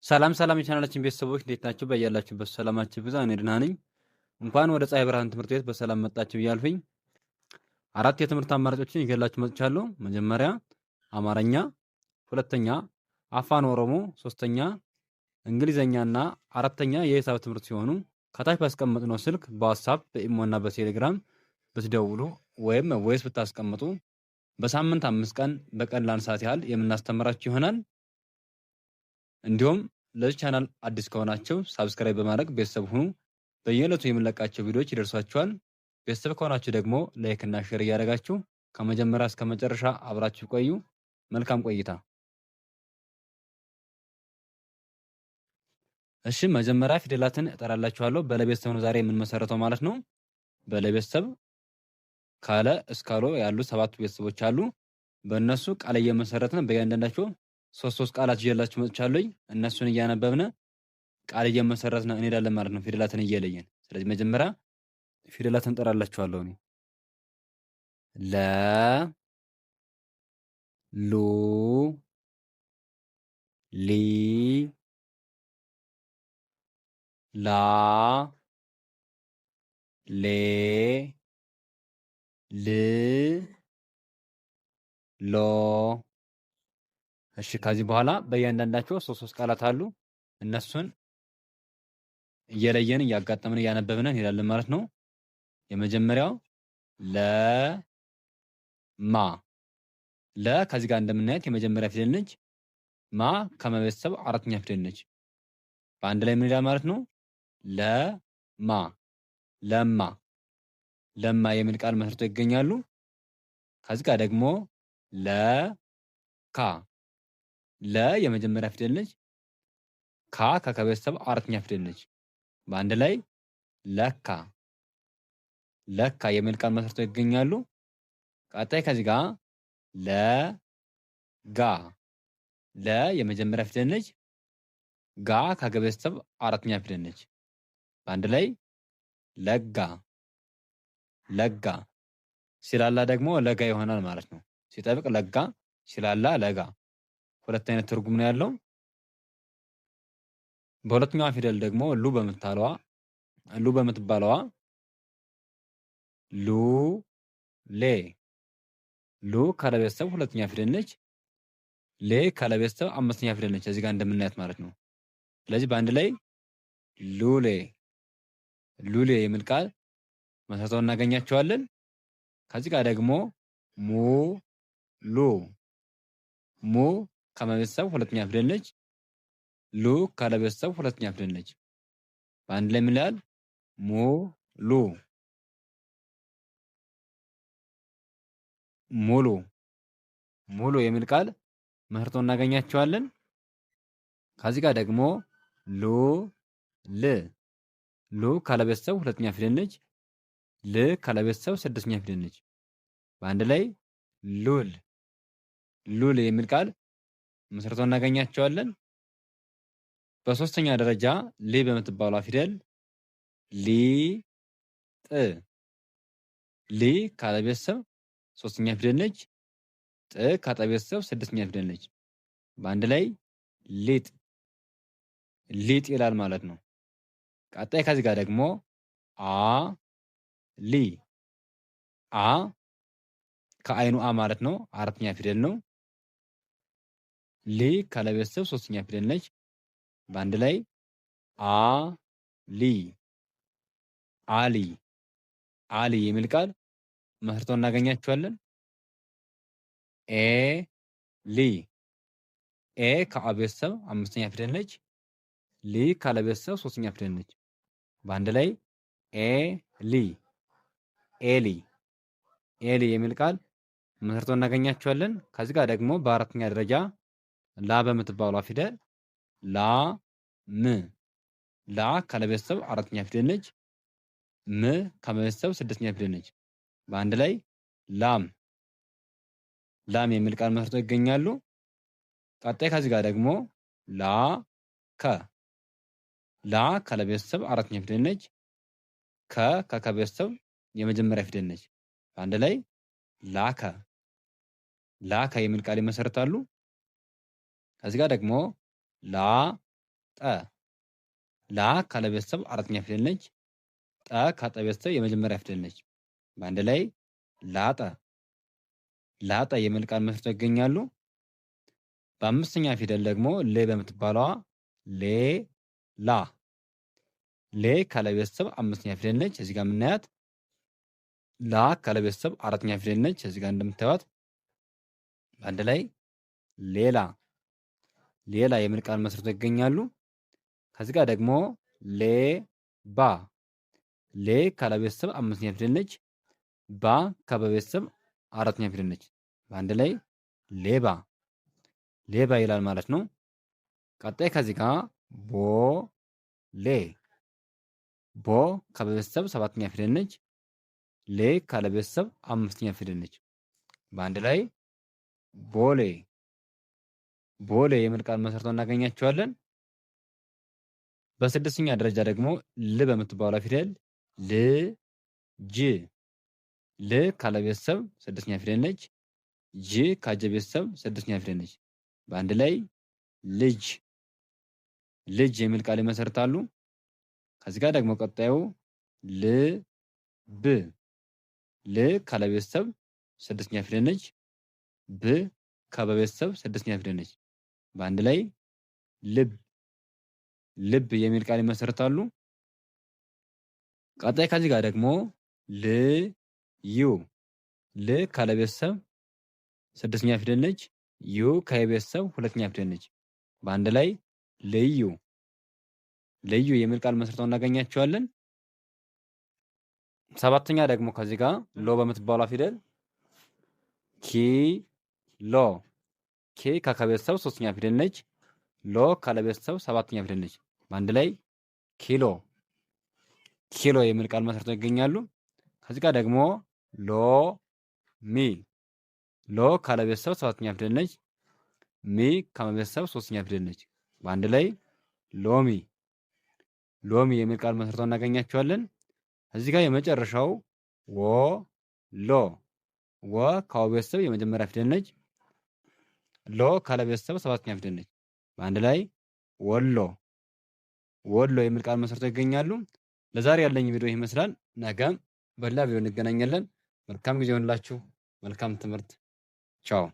ሰላም ሰላም የቻናላችን ቤተሰቦች እንዴት ናችሁ? በያላችሁበት ሰላማችሁ ብዛ። እኔ ደህና ነኝ። እንኳን ወደ ፀሐይ ብርሃን ትምህርት ቤት በሰላም መጣችሁ እያልኩኝ አራት የትምህርት አማራጮችን ይዤላችሁ መጥቻለሁ። መጀመሪያ አማርኛ፣ ሁለተኛ አፋን ኦሮሞ፣ ሶስተኛ እንግሊዘኛና አራተኛ የሂሳብ ትምህርት ሲሆኑ ከታች ባስቀመጥነው ስልክ በዋትሳፕ በኢሞና በቴሌግራም ብትደውሉ ወይም ቮይስ ብታስቀምጡ በሳምንት 5 ቀን በቀን ለአንድ ሰዓት ያህል የምናስተምራችሁ ይሆናል። እንዲሁም ለዚህ ቻናል አዲስ ከሆናችሁ ሳብስክራይብ በማድረግ ቤተሰብ ሁኑ። በየዕለቱ የምንለቃቸው ቪዲዮዎች ይደርሷችኋል። ቤተሰብ ከሆናችሁ ደግሞ ላይክ እና ሼር እያደረጋችሁ ከመጀመሪያ እስከ መጨረሻ አብራችሁ ቆዩ። መልካም ቆይታ። እሺ፣ መጀመሪያ ፊደላትን እጠራላችኋለሁ። በለቤተሰብ ነው ዛሬ የምንመሰረተው ማለት ነው። በለቤተሰብ ካለ እስከ ሎ ያሉ 7 ቤተሰቦች አሉ። በእነሱ ቃል እየመሰረትን በእያንዳንዳቸው ሶስት ቃላት ይዤላችሁ መጥቻለሁ። እነሱን እያነበብን ቃል እየመሰረትን እንሄዳለን ማለት ነው፣ ፊደላትን እየለየን። ስለዚህ መጀመሪያ ፊደላትን እንጠራላችኋለሁ። እኔ ለ ሉ ሊ ላ ሌ ል ሎ። እሺ፣ ከዚህ በኋላ በእያንዳንዳቸው ሶስት ቃላት አሉ። እነሱን እየለየን እያጋጠምን እያነበብን እንሄዳለን ማለት ነው። የመጀመሪያው ለማ። ለ ከዚህ ጋር እንደምናየት የመጀመሪያ ፊደል ነች። ማ ከመቤተሰብ አራተኛ ፊደል ነች። በአንድ ላይ ምን ይላል ማለት ነው? ለማ ለማ ለማ የሚል ቃል መስርተው ይገኛሉ። ከዚህ ጋር ደግሞ ለካ። ለ የመጀመሪያ ፊደል ነች። ካ ከከቤተሰብ አራተኛ ፊደል ነች። በአንድ ላይ ለካ ለካ የሚል ቃል መስርተው ይገኛሉ። ቀጣይ ከዚህ ጋር ለጋ። ለ የመጀመሪያ ፊደል ነች። ጋ ከከቤተሰብ አራተኛ ፊደል ነች። በአንድ ላይ ለጋ ለጋ። ሲላላ ደግሞ ለጋ ይሆናል ማለት ነው። ሲጠብቅ ለጋ፣ ሲላላ ለጋ። ሁለት አይነት ትርጉም ነው ያለው። በሁለተኛዋ ፊደል ደግሞ ሉ በምትባለዋ ሉ ሌ። ሉ ካለቤተሰብ ሁለተኛ ፊደል ነች። ሌ ካለቤተሰብ አምስተኛ ፊደል ነች፣ እዚህ ጋር እንደምናያት ማለት ነው። ስለዚህ በአንድ ላይ ሉሌ ሉሌ የሚል ቃል መስርተው እናገኛቸዋለን። ከዚህ ጋር ደግሞ ሙሉ። ሙ ከመቤተሰብ ሁለተኛ ፊደል ነች። ሉ ካለቤተሰብ ሁለተኛ ፊደል ነች። በአንድ ላይ ምን ይላል? ሙሉ ሙሉ ሙሉ የሚል ቃል መስርተው እናገኛቸዋለን። ከዚህ ጋር ደግሞ ሉ ካለቤተሰብ ሁለተኛ ፊደል ነች። ል ካለቤተሰብ ስድስተኛ ፊደል ነች። በአንድ ላይ ሉል የሚል ቃል መስርተው እናገኛቸዋለን። በሶስተኛ ደረጃ ሊ በምትባሏ ፊደል ሊ ካለቤተሰብ ሶስተኛ ፊደል ነች። ጥ ካለቤተሰብ ስድስተኛ ፊደል ነች። በአንድ ላይ ሊጥ ይላል ማለት ነው። ቀጣይ ከዚህ ጋር ደግሞ አ ከአይኑ አ ማለት ነው፣ አራተኛ ፊደል ነው። ሊ ካለቤተሰብ ሶስተኛ ፊደል ነች። በአንድ ላይ አሊ የሚል ቃል መስርተው እናገኛቸዋለን። ኤ ከአቤተሰብ አምስተኛ ፊደል ነች። ሊ ካለቤተሰብ ሶስተኛ ፊደል ነች። በአንድ ላይ ኤሊ የሚል ቃል መስርተው እናገኛቸዋለን። ከዚህ ጋር ደግሞ በአራተኛ ደረጃ ላ በምትባሏ ፊደል ላ ካለቤተሰብ አራተኛ ፊደል ነች። ም ከቤተሰብ ስድስተኛ ፊደል ነች። በአንድ ላይ ላም የሚል ቃል መስርተው ይገኛሉ። ቀጣይ ከዚህ ጋር ደግሞ ላ ካለቤተሰብ አራተኛ ፊደል ነች። ከከቤተሰብ የመጀመሪያ ፊደል ነች። በአንድ ላይ ላከ የሚል ቃል ይመሰርታሉ። ከዚህ ጋር ደግሞ ጠ ላ ካለ ቤተሰብ አራተኛ ፊደል ነች። ጠ ካጠ ቤተሰብ የመጀመሪያ ፊደል ነች። በአንድ ላይ ላጠ። ላጠ የሚል ቃል መስርተው ይገኛሉ። በአምስተኛ ፊደል ደግሞ ሌ በምትባለዋ ሌላ ሌ ካለ ቤተሰብ አምስተኛ ፊደል ነች። እዚህ ጋር የምናያት ላ ካለ ቤተሰብ አራተኛ ፊደል ነች። እዚህ ጋር እንደምታዩት በአንድ ላይ ሌላ ሌላ የሚል ቃል መስርተው ይገኛሉ። ከዚህ ጋር ደግሞ ሌባ ሌ ካለ ቤተሰብ አምስተኛ ፊደል ነች። ባ ከበቤተሰብ አራተኛ ፊደል ነች። በአንድ ላይ ሌባ ሌባ ይላል ማለት ነው። ቀጣይ ከዚህ ጋር ቦሌ ቦ ከበቤተሰብ ሰባተኛ ፊደል ነች። ሌ ካለ ቤተሰብ አምስተኛ ፊደል ነች። በአንድ ላይ ቦሌ ቦሌ የሚል ቃል መስርተው እናገኛቸዋለን። በስድስተኛ ደረጃ ደግሞ ል በምትባለው ፊደል ልጅ ል ካለ ቤተሰብ ስድስተኛ ፊደል ነች። ጅ ካጀ ቤተሰብ ስድስተኛ ፊደል ነች። በአንድ ላይ ልጅ ልጅ የሚል ቃል ይመሰርታሉ። ከዚህ ጋር ደግሞ ቀጣዩ ልብ ል ካለ ቤተሰብ ስድስተኛ ፊደል ነች። ብ ከበቤተሰብ ስድስተኛ ፊደል ነች። በአንድ ላይ ልብ ልብ የሚል ቃል ይመሰርታሉ። ቀጣይ ከዚህ ጋር ደግሞ ልዩ ል ካለ ቤተሰብ ስድስተኛ ፊደል ነች። ዩ ከቤተሰብ ሁለተኛ ፊደል ነች። በአንድ ላይ ልዩ ልዩ የሚል ቃል መስርተው እናገኛቸዋለን። ሰባተኛ ደግሞ ከዚህ ጋር ሎ በምትባሏ ፊደል ኪሎ ኬ ከቤተሰብ ሶስተኛ ፊደል ነች። ሎ ካለ ቤተሰብ ሰባተኛ ፊደል ነች። በአንድ ላይ ኪሎ ኪሎ የሚል ቃል መስርተው ይገኛሉ። ከዚህ ጋር ደግሞ ሎሚ ሎ ካለ ቤተሰብ ሰባተኛ ፊደል ነች። ሚ ከቤተሰብ ሶስተኛ ፊደል ነች። በአንድ ላይ ሎሚ ሎሚ የሚል ቃል መስርተው እናገኛቸዋለን። እዚህ ጋር የመጨረሻው ወሎ ወ ካለ ቤተሰብ የመጀመሪያ ፊደል ነች። ሎ ካለ ቤተሰብ ሰባተኛ ፊደል ነች። በአንድ ላይ ወሎ ወሎ የሚል ቃል መስርተው ይገኛሉ። ለዛሬ ያለኝ ቪዲዮ ይመስላል። ነገም በሌላ ቪዲዮ እንገናኛለን። መልካም ጊዜ ይሁንላችሁ። መልካም ትምህርት። ቻው